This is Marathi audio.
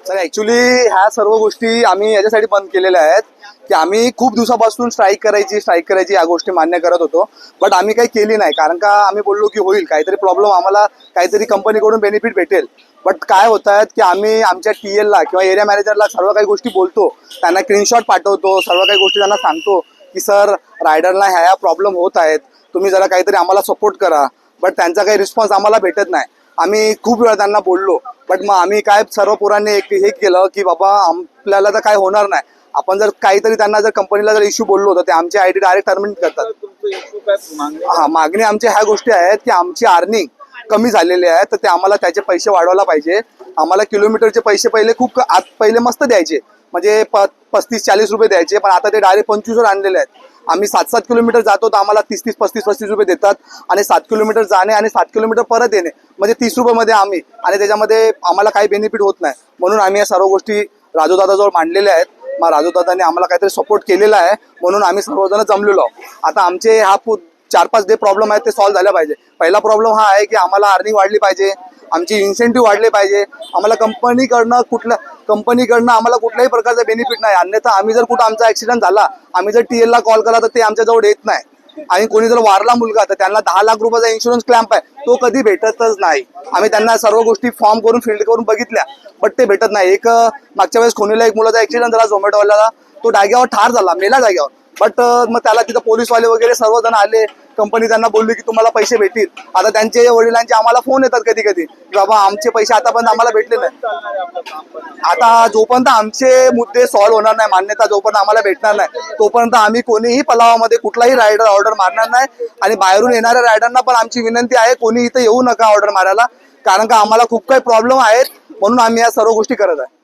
तर ऍक्च्युली ह्या सर्व गोष्टी आम्ही याच्यासाठी बंद केलेल्या आहेत की आम्ही खूप दिवसापासून स्ट्राईक करायची या गोष्टी मान्य करत होतो. बट आम्ही काही केली नाही, कारण का आम्ही बोललो की होईल काहीतरी प्रॉब्लेम, आम्हाला काहीतरी कंपनीकडून बेनिफिट भेटेल. बट काय होत आहेत की आम्ही आमच्या टीएलला किंवा एरिया मॅनेजरला सर्व काही गोष्टी बोलतो, त्यांना स्क्रीनशॉट पाठवतो, सर्व काही गोष्टी त्यांना सांगतो की सर रायडरला ह्या प्रॉब्लेम होत आहेत, तुम्ही जरा काहीतरी आम्हाला सपोर्ट करा. बट त्यांचा काही रिस्पॉन्स आम्हाला भेटत नाही. आम्ही खूप वेळा त्यांना बोललो, बट मग आम्ही काय सर्व पोरांनी हे केलं की बाबा आपल्याला तर काय होणार नाही, आपण जर काहीतरी त्यांना जर कंपनीला जर इश्यू बोललो तर ते आमची आयडी डायरेक्ट टर्मिनेट करतात. हा, मागणी आमच्या ह्या गोष्टी आहेत की आमची अर्निंग कमी झालेली आहे, तर ते आम्हाला त्याचे पैसे वाढवायला पाहिजे. आम्हाला किलोमीटरचे पैसे पहिले मस्त द्यायचे, म्हणजे 35-40 रुपये द्यायचे, पण आता ते डायरेक्ट 25वर आणलेले आहेत. आम्ही 7-7 किलोमीटर जातो तर आम्हाला 30-30, 35-35 रुपये देतात, आणि 7 किलोमीटर जाणे आणि 7 किलोमीटर परत येणे म्हणजे 30 रुपयामध्ये आम्ही, आणि त्याच्यामध्ये आम्हाला काही बेनिफिट होत नाही. म्हणून आम्ही या सर्व गोष्टी राजूदादाजवळ मांडलेल्या आहेत. मग राजूदादांनी आम्हाला काहीतरी सपोर्ट केलेला आहे, म्हणून आम्ही सर्वजण जमलेलो आहोत. आता आमचे 4-5 जे प्रॉब्लेम आहेत ते सॉल्व्ह झाले पाहिजे. पहिला प्रॉब्लेम हा आहे की आम्हाला अर्निंग वाढली पाहिजे, आमची इन्सेंटिव्ह वाढले पाहिजे. आम्हाला कंपनीकडनं आम्हाला कुठल्याही प्रकारचा बेनिफिट नाही. अन्यथा आम्ही जर कुठं आमचा ऍक्सिडेंट झाला, आम्ही जर टीएलला कॉल केला तर ते आमच्याजवळ येत नाही. आणि कोणी जर वारला मुलगा तर त्यांना 10 लाख रुपयाचा इन्शुरन्स क्लॅम्प आहे, तो कधी भेटतच नाही. आम्ही त्यांना सर्व गोष्टी फॉर्म करून फिल्ड करून बघितल्या, बट ते भेटत नाही. मागच्या वेळेस खोनीला एक मुलाचा ऍक्सिडेंट झाला झोमॅटोवाल्याला, तो जाग्यावर ठार झाला, मेला जाग्यावर. बट मग त्याला तिथं पोलीसवाले वगैरे सर्वजण आले, कंपनी त्यांना बोलली की तुम्हाला पैसे भेटतील. आता त्यांचे वडिलांचे आम्हाला फोन येतात कधी कधी की बाबा आमचे पैसे आतापर्यंत आम्हाला भेटले नाही. आता जोपर्यंत आमचे मुद्दे सॉल्व्ह होणार नाही, मान्यता जोपर्यंत आम्हाला भेटणार नाही, तोपर्यंत आम्ही कोणीही पलावामध्ये कुठलाही रायडर ऑर्डर मारणार नाही. आणि बाहेरून येणाऱ्या रायडरना पण आमची विनंती आहे, कोणी इथं येऊ नका ऑर्डर मारायला, कारण का आम्हाला खूप काही प्रॉब्लेम आहेत, म्हणून आम्ही या सर्व गोष्टी करत आहे.